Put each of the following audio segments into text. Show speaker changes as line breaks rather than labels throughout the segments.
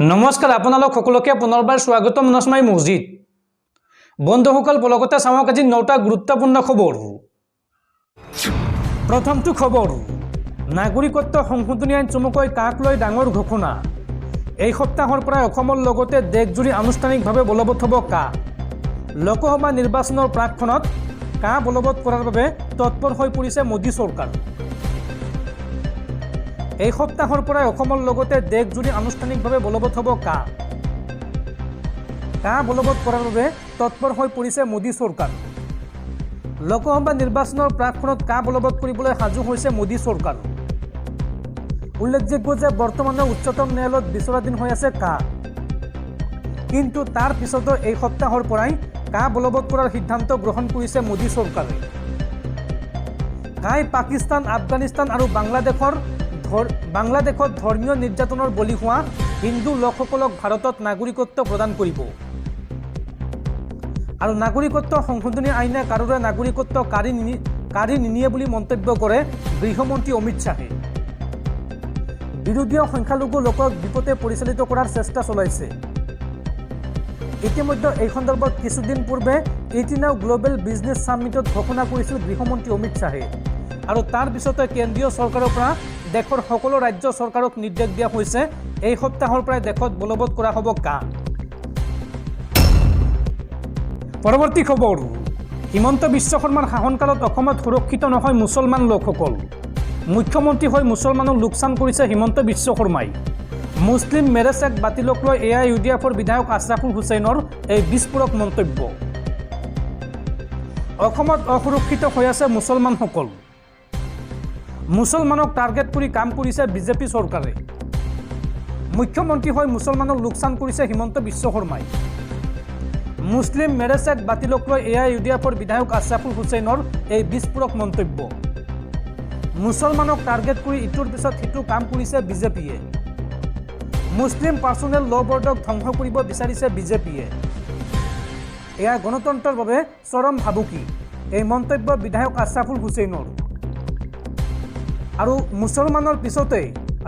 নমস্কাৰ আপোনালোক সকলোকে পুনৰবাৰ স্বাগতম নসমাই মছজিদ বন্ধুসকল বলগতে চাওক আজি 9টা গুৰুত্বপূৰ্ণ খবৰ প্ৰথমটো খবৰ নাগৰিকত্ব সংশোধনী আইন চমুকৈ কাক লৈ ডাঙৰ ঘোষণা এই সপ্তাহৰ পৰা অসমৰ লগতে দেশজুৰি আনুষ্ঠানিকভাৱে বলবৎ হ'ব কা লোকসভা নিৰ্বাচনৰ প্ৰাকখনত কা বলবৎ কৰাৰ বাবে তৎপৰ হৈ পৰিছে মোদী চৰকাৰ এই সপ্তাহৰ পৰা অসমৰ লগতে দেশজুৰি আনুষ্ঠানিকভাৱে বলবৎ হ'ব কা বলবৎ কৰাৰ বাবে তৎপৰ হৈ পৰিছে মোদী চৰকাৰ লোকসভা নিৰ্বাচনৰ প্ৰাকখনত কা বলবৎ কৰিবলৈ সাজু হৈছে মোদী চৰকাৰ উল্লেখযোগ্য যে বৰ্তমানৰ উচ্চতম ন্যায়ালয়ত বিচাৰাধীন হৈ আছে কা কিন্তু তাৰ পিছতো এই সপ্তাহৰ পৰাই কা বলবৎ কৰাৰ সিদ্ধান্ত গ্ৰহণ কৰিছে মোদী চৰকাৰে কাই পাকিস্তান আফগানিস্তান আৰু বাংলাদেশত ধৰ্মীয় নিৰ্যাতনৰ বলি হোৱা হিন্দু লোকসকলক ভাৰতত নাগৰিকত্ব প্ৰদান কৰিব আৰু নাগৰিকত্ব সংশোধনী আইনে কাৰোৰে নাগৰিকত্ব কাঢ়ি নিনিয়ে বুলি মন্তব্য কৰে গৃহমন্ত্ৰী অমিত শাহে বিৰোধী সংখ্যালঘু লোকক বিপদে পৰিচালিত কৰাৰ চেষ্টা চলাইছে ইতিমধ্যে এই সন্দৰ্ভত কিছুদিন পূৰ্বে 18 গ্লোবেল বিজনেছ সামিটত ঘোষণা কৰিছিল গৃহমন্ত্ৰী অমিত শাহে আৰু তাৰ পিছতে কেন্দ্ৰীয় চৰকাৰৰ পৰা দেশৰ সকলো ৰাজ্য চৰকাৰক নিৰ্দেশ দিয়া হৈছে এই সপ্তাহৰ পৰা দেশত বলবৎ কৰা হ'ব কা পৰৱৰ্তী খবৰ হিমন্ত বিশ্ব শৰ্মাৰ শাসনকালত অসমত সুৰক্ষিত নহয় মুছলমান লোকসকল মুখ্যমন্ত্ৰী হৈ মুছলমানক লোকচান কৰিছে হিমন্ত বিশ্ব শৰ্মাই মুছলিম মেৰেজ এক্ট বাতিলক লৈ AIUDFৰ বিধায়ক আশৰাফুল হুছেইনৰ এই বিস্ফোৰক মন্তব্য অসমত অসুৰক্ষিত হৈ আছে মুছলমানসকল মুছলমানক টাৰ্গেট কৰি কাম কৰিছে বিজেপি চৰকাৰে মুখ্যমন্ত্ৰী হৈ মুছলমানক লোকচান কৰিছে হিমন্ত বিশ্ব শৰ্মাই মুছলিম মেৰেজ এক্ট বাতিলক লৈ AIUDFৰ বিধায়ক আশৰাফুল হুছেইনৰ এই বিস্ফোৰক মন্তব্য মুছলমানক টাৰ্গেট কৰি ইটোৰ পিছত সিটো কাম কৰিছে বিজেপিয়ে মুছলিম পাৰ্চনেল ল বৰ্ডক ধ্বংস কৰিব বিচাৰিছে বিজেপিয়ে এয়া গণতন্ত্ৰৰ বাবে চৰম ভাবুকি এই মন্তব্য বিধায়ক আশৰাফুল হুছেইনৰ আৰু মুছলমানৰ পিছতে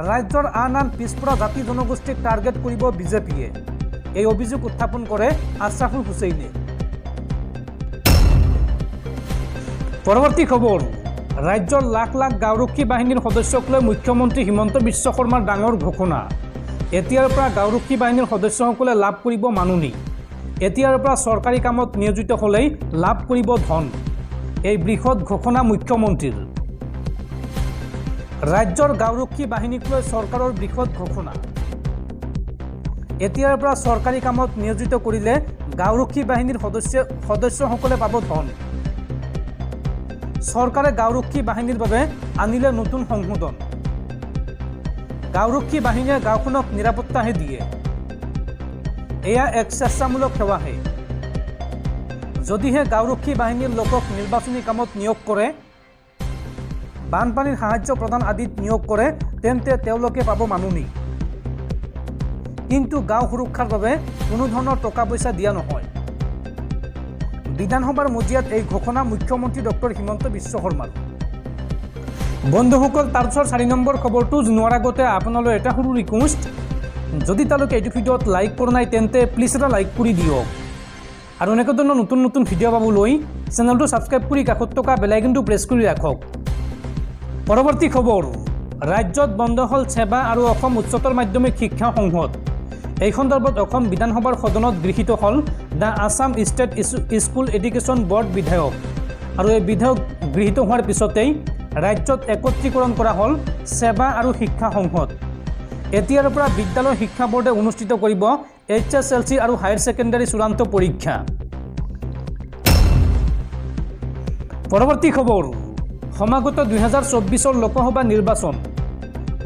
ৰাজ্যৰ আন পিছপৰা জাতি জনগোষ্ঠীক টাৰ্গেট কৰিব বিজেপিয়ে এই অভিযোগ উত্থাপন কৰে আশৰাফুল হুছেইনে পৰৱৰ্তী খবৰ ৰাজ্যৰ লাখ লাখ গাঁওৰক্ষী বাহিনীৰ সদস্যক লৈ মুখ্যমন্ত্ৰী হিমন্ত বিশ্ব শৰ্মাৰ ডাঙৰ ঘোষণা এতিয়াৰ পৰা গাঁওৰক্ষী বাহিনীৰ সদস্যসকলে লাভ কৰিব মাননি এতিয়াৰ পৰা চৰকাৰী কামত নিয়োজিত হ'লেই লাভ কৰিব ধন এই বৃহৎ ঘোষণা মুখ্যমন্ত্ৰীৰ ৰাজ্যৰ গাঁওৰক্ষী বাহিনীক লৈ চৰকাৰৰ বৃহৎ ঘোষণা এতিয়াৰ পৰা চৰকাৰী কামত নিয়োজিত কৰিলে গাঁওৰক্ষী বাহিনীৰ সদস্যসকলে পাব ধন চৰকাৰে গাঁওৰক্ষী বাহিনীৰ বাবে আনিলে নতুন সংশোধন গাঁওৰক্ষী বাহিনীয়ে গাঁওখনক নিৰাপত্তাহে দিয়ে এয়া এক স্বেচ্ছামূলক সেৱাহে যদিহে গাঁওৰক্ষী বাহিনীৰ লোকক নিৰ্বাচনী কামত নিয়োগ কৰে বানপানীৰ সাহায্য প্ৰদান আদিত নিয়োগ কৰে তেন্তে তেওঁলোকে পাব মাননি কিন্তু গাঁও সুৰক্ষাৰ বাবে কোনো ধৰণৰ টকা পইচা দিয়া নহয় বিধানসভাৰ মজিয়াত এই ঘোষণা মুখ্যমন্ত্ৰী ডক্টৰ হিমন্ত বিশ্ব শৰ্মাৰ বন্ধুসকল তাৰপিছত 4 নম্বৰ খবৰটো জনোৱাৰ আগতে আপোনালৈ এটা সৰু ৰিকুৱেষ্ট যদি তেওঁলোকে এইটো ভিডিঅ'ত লাইক কৰা নাই তেন্তে প্লিজ এটা লাইক কৰি দিয়ক আৰু এনেকুৱা ধৰণৰ নতুন নতুন ভিডিঅ' পাবলৈ চেনেলটো ছাবস্ক্ৰাইব কৰি কাষত থকা বেল আইকনটো প্ৰেছ কৰি ৰাখক পৰৱৰ্তী খবৰ ৰাজ্যত বন্ধ হ'ল সেৱা আৰু অসম উচ্চতৰ মাধ্যমিক শিক্ষা সংসদ এই সন্দৰ্ভত অসম বিধানসভাৰ সদনত গৃহীত হ'ল the Assam state school education board বিধেয়ক আৰু এই বিধেয়ক গৃহীত হোৱাৰ পিছতেই ৰাজ্যত একত্ৰীকৰণ কৰা হ'ল সেৱা আৰু শিক্ষা সংসদ এতিয়াৰ পৰা বিদ্যালয় শিক্ষা বোৰ্ডে অনুষ্ঠিত কৰিব HSLC আৰু হায়াৰ ছেকেণ্ডাৰী চূড়ান্ত পৰীক্ষা পৰৱৰ্তী খবৰ সমাগত 2024 লোকসভা নিৰ্বাচন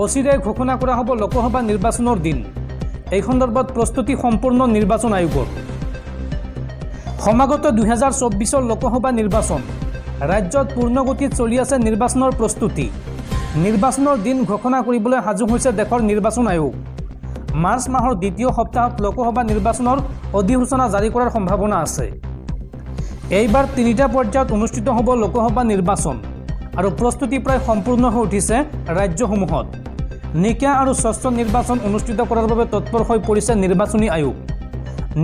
অচিৰে ঘোষণা কৰা হ'ব লোকসভা নিৰ্বাচনৰ দিন এই সন্দৰ্ভত প্ৰস্তুতি সম্পূৰ্ণ নিৰ্বাচন আয়োগৰ সমাগত 2024 লোকসভা নিৰ্বাচন ৰাজ্যত পূৰ্ণগতিত চলি আছে নিৰ্বাচনৰ প্ৰস্তুতি নিৰ্বাচনৰ দিন ঘোষণা কৰিবলৈ সাজু হৈছে দেশৰ নিৰ্বাচন আয়োগ মাৰ্চ মাহৰ দ্বিতীয় সপ্তাহত লোকসভা নিৰ্বাচনৰ অধিসূচনা জাৰি কৰাৰ সম্ভাৱনা আছে এইবাৰ 3টা পৰ্যায়ত অনুষ্ঠিত হ'ব লোকসভা নিৰ্বাচন আৰু প্ৰস্তুতি প্ৰায় সম্পূৰ্ণ হৈ উঠিছে ৰাজ্যসমূহত নিকা আৰু স্বচ্ছ নিৰ্বাচন অনুষ্ঠিত কৰাৰ বাবে তৎপৰ হৈ পৰিছে নিৰ্বাচনী আয়োগ।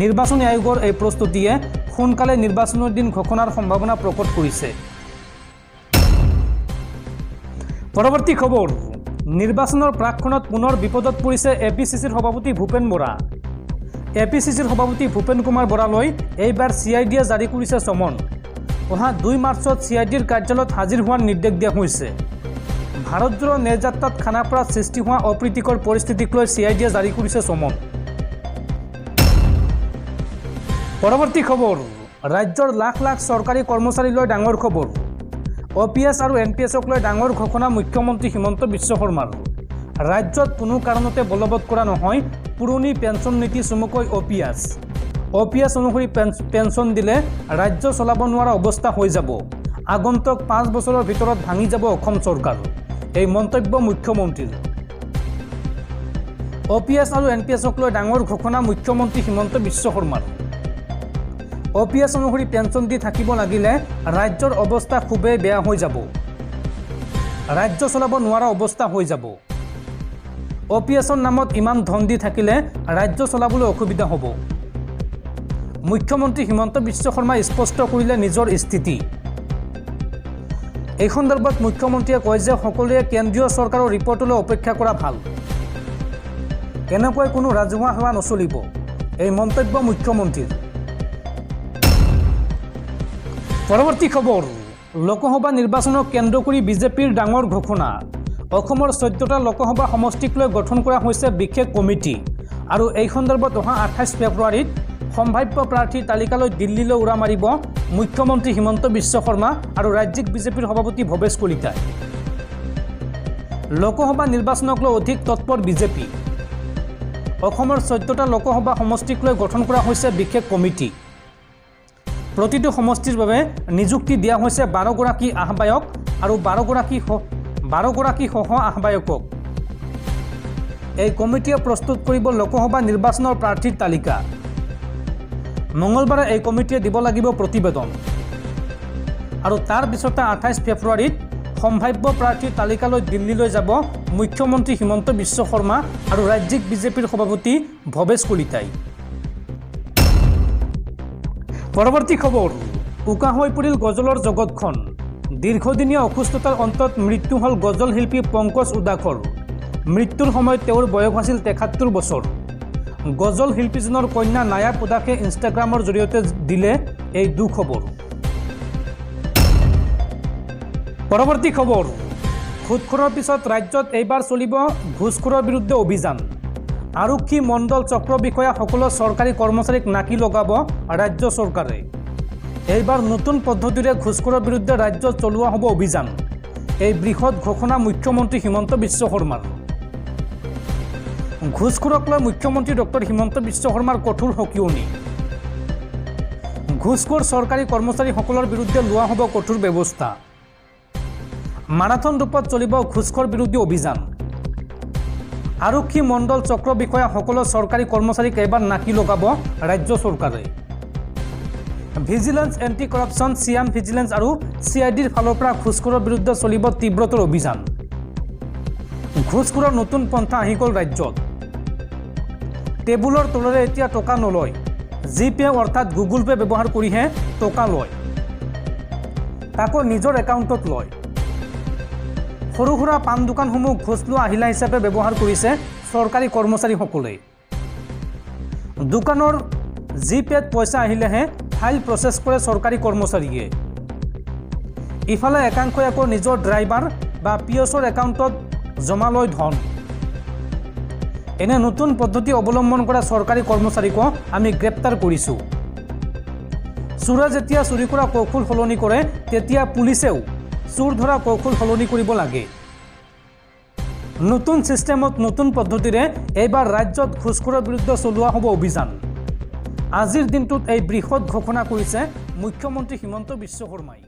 নিৰ্বাচনী আয়োগৰ এই প্ৰস্তুতিয়ে সোনকালে নিৰ্বাচনৰ দিন ঘোষণাৰ সম্ভাৱনা প্ৰকট কৰিছে। পৰৱৰ্তী খবৰ, নিৰ্বাচনৰ প্ৰাকক্ষণত পুনৰ বিপদত পৰিছে APCCৰ সভাপতি ভূপেন বৰা। APCCৰ সভাপতি ভূপেন কুমাৰ বৰালৈ এইবাৰ CIDয়ে জাৰি কৰিছে চমন। অহা 2 মাৰ্চত CIDৰ কাৰ্যালয়ত হাজিৰ হোৱাৰ নিৰ্দেশ দিয়া হৈছে। ভাৰতজোৰা নেযাত্ৰাত খানাপাৰাত সৃষ্টি হোৱা অপ্ৰীতিকৰ পৰিস্থিতিক লৈ CIDয়ে জাৰি কৰিছে চমন। পৰৱৰ্তী খবৰ, ৰাজ্যৰ লাখ লাখ চৰকাৰী কৰ্মচাৰীলৈ ডাঙৰ খবৰ। OPS আৰু NPSক লৈ ডাঙৰ ঘোষণা মুখ্যমন্ত্ৰী হিমন্ত বিশ্ব শৰ্মাৰ। ৰাজ্যত কোনো কাৰণতে বলবৎ কৰা নহয় পুৰণি পেঞ্চন নীতি চমুকৈ OPS অনুসৰি পেঞ্চন দিলে ৰাজ্য চলাব নোৱাৰা অৱস্থা হৈ যাব। আগন্তুক 5 বছৰৰ ভিতৰত ভাঙি যাব অসম চৰকাৰ। এই মন্তব্য মুখ্যমন্ত্ৰীৰ। OPS আৰু NPSক লৈ ডাঙৰ ঘোষণা মুখ্যমন্ত্ৰী হিমন্ত বিশ্ব শৰ্মাৰ। OPS অনুসৰি পেঞ্চন দি থাকিব লাগিলে ৰাজ্যৰ অৱস্থা খুবেই বেয়া হৈ যাব। ৰাজ্য চলাব নোৱাৰা অৱস্থা হৈ যাব। OPSৰ নামত ইমান ধন দি থাকিলে ৰাজ্য চলাবলৈ অসুবিধা হ'ব। মুখ্যমন্ত্ৰী হিমন্ত বিশ্ব শৰ্মাই স্পষ্ট কৰিলে নিজৰ স্থিতি। এই সন্দৰ্ভত মুখ্যমন্ত্ৰীয়ে কয় যে সকলোৱে কেন্দ্ৰীয় চৰকাৰৰ ৰিপৰ্টলৈ অপেক্ষা কৰা ভাল। এনেকৈ কোনো ৰাজহুৱা সেৱা নচলিব। এই মন্তব্য মুখ্যমন্ত্ৰীৰ। পৰৱৰ্তী খবৰ, লোকসভা নিৰ্বাচনক কেন্দ্ৰ কৰি বিজেপিৰ ডাঙৰ ঘোষণা। অসমৰ 14টা লোকসভা সমষ্টিক লৈ গঠন কৰা হৈছে বিশেষ কমিটি আৰু এই সন্দৰ্ভত অহা 28 ফেব্ৰুৱাৰীত সম্ভাৱ্য প্ৰাৰ্থীৰ তালিকালৈ দিল্লীলৈ উৰা মাৰিব মুখ্যমন্ত্ৰী হিমন্ত বিশ্ব শৰ্মা আৰু ৰাজ্যিক বিজেপিৰ সভাপতি ভৱেশ কলিতাই। লোকসভা নিৰ্বাচনক লৈ অধিক তৎপৰ বিজেপি। অসমৰ 14টা লোকসভা সমষ্টিক লৈ গঠন কৰা হৈছে বিশেষ কমিটি। প্ৰতিটো সমষ্টিৰ বাবে নিযুক্তি দিয়া হৈছে 12 গৰাকী আহ্বায়ক আৰু 12 গৰাকী সহ আহ্বায়কক। এই কমিটিয়ে প্ৰস্তুত কৰিব লোকসভা নিৰ্বাচনৰ প্ৰাৰ্থীৰ তালিকা। মঙলবাৰে এই কমিটিয়ে দিব লাগিব প্ৰতিবেদন আৰু তাৰ পিছতে 28 ফেব্ৰুৱাৰীত সম্ভাৱ্য প্ৰাৰ্থীৰ তালিকালৈ দিল্লীলৈ যাব মুখ্যমন্ত্ৰী হিমন্ত বিশ্ব শৰ্মা আৰু ৰাজ্যিক বিজেপিৰ সভাপতি ভৱেশ কলিতাই। পৰৱৰ্তী খবৰ, উকা হৈ পৰিল গজলৰ জগতখন। দীৰ্ঘদিনীয়া অসুস্থতাৰ অন্তত মৃত্যু হ'ল গজল শিল্পী পংকজ উদাখৰ। মৃত্যুৰ সময়ত তেওঁৰ বয়স আছিল 73 বছৰ। গজল শিল্পীজনৰ কন্যা নায়াব উদাসে ইনষ্টাগ্ৰামৰ জৰিয়তে দিলে এই দুখবৰ। পৰৱৰ্তী খবৰ, ঘুষখোৰৰ পিছত ৰাজ্যত এইবাৰ চলিব ঘুষখোৰৰ বিৰুদ্ধে অভিযান। আৰক্ষী মণ্ডল চক্ৰ বিষয়া সকলো চৰকাৰী কৰ্মচাৰীক নাকি লগাব ৰাজ্য চৰকাৰে। এইবাৰ নতুন পদ্ধতিৰে ঘুষখোৰৰ বিৰুদ্ধে ৰাজ্যত চলোৱা হ'ব অভিযান। এই বৃহৎ ঘোষণা মুখ্যমন্ত্ৰী হিমন্ত বিশ্ব শৰ্মাৰ। ঘুষখোৰক লৈ মুখ্যমন্ত্ৰী ডক্টৰ হিমন্ত বিশ্ব শৰ্মাৰ কঠোৰ সকিয়নি। ঘুষখোৰ চৰকাৰী কৰ্মচাৰীসকলৰ বিৰুদ্ধে লোৱা হ'ব কঠোৰ ব্যৱস্থা। মাৰাথন ৰূপত চলিব ঘুষখোৰ বিৰোধী অভিযান। আৰক্ষী মণ্ডল চক্ৰ বিষয়া সকলো চৰকাৰী কৰ্মচাৰীক এইবাৰ নাকি লগাব ৰাজ্য চৰকাৰে। Vigilance anti corruption, Siam vigilance আৰু CIDৰ ফালৰ পৰা ঘুষখোৰৰ বিৰুদ্ধে চলিব তীব্ৰতৰ অভিযান। ঘুষখোৰৰ নতুন পন্থা আহি গ'ল ৰাজ্যত। টেবুলৰ তলেৰে এতিয়া টকা নলয়। জিপে অৰ্থাৎ গুগল পে ব্যৱহাৰ কৰিহে টকা লয়। তাকো নিজৰ একাউণ্টত লয়। সৰু সুৰা পাণ দোকানসমূহ ঘুষ লোৱা আহিলা হিচাপে ব্যৱহাৰ কৰিছে চৰকাৰী কৰ্মচাৰীসকলে। দোকানৰ জিপেত পইচা আহিলেহে ফাইল প্ৰচেছ কৰে চৰকাৰী কৰ্মচাৰীয়ে। ইফালে একাংশই আকৌ নিজৰ ড্ৰাইভাৰ বা পিএছৰ একাউণ্টত জমা লয় ধন। এনে নতুন পদ্ধতি অৱলম্বন কৰা চৰকাৰী কৰ্মচাৰীকো আমি গ্ৰেপ্তাৰ কৰিছোঁ। চোৰে যেতিয়া চুৰি কৰা কৌশল সলনি কৰে তেতিয়া পুলিচেও চোৰ ধৰা কৌশল সলনি কৰিব লাগে। নতুন ছিষ্টেমত নতুন পদ্ধতিৰে এইবাৰ ৰাজ্যত ঘুষখোৰৰ বিৰুদ্ধে চলোৱা হ'ব অভিযান। আজিৰ দিনটোত এই বৃহৎ ঘোষণা কৰিছে মুখ্যমন্ত্ৰী হিমন্ত বিশ্ব শৰ্মাই।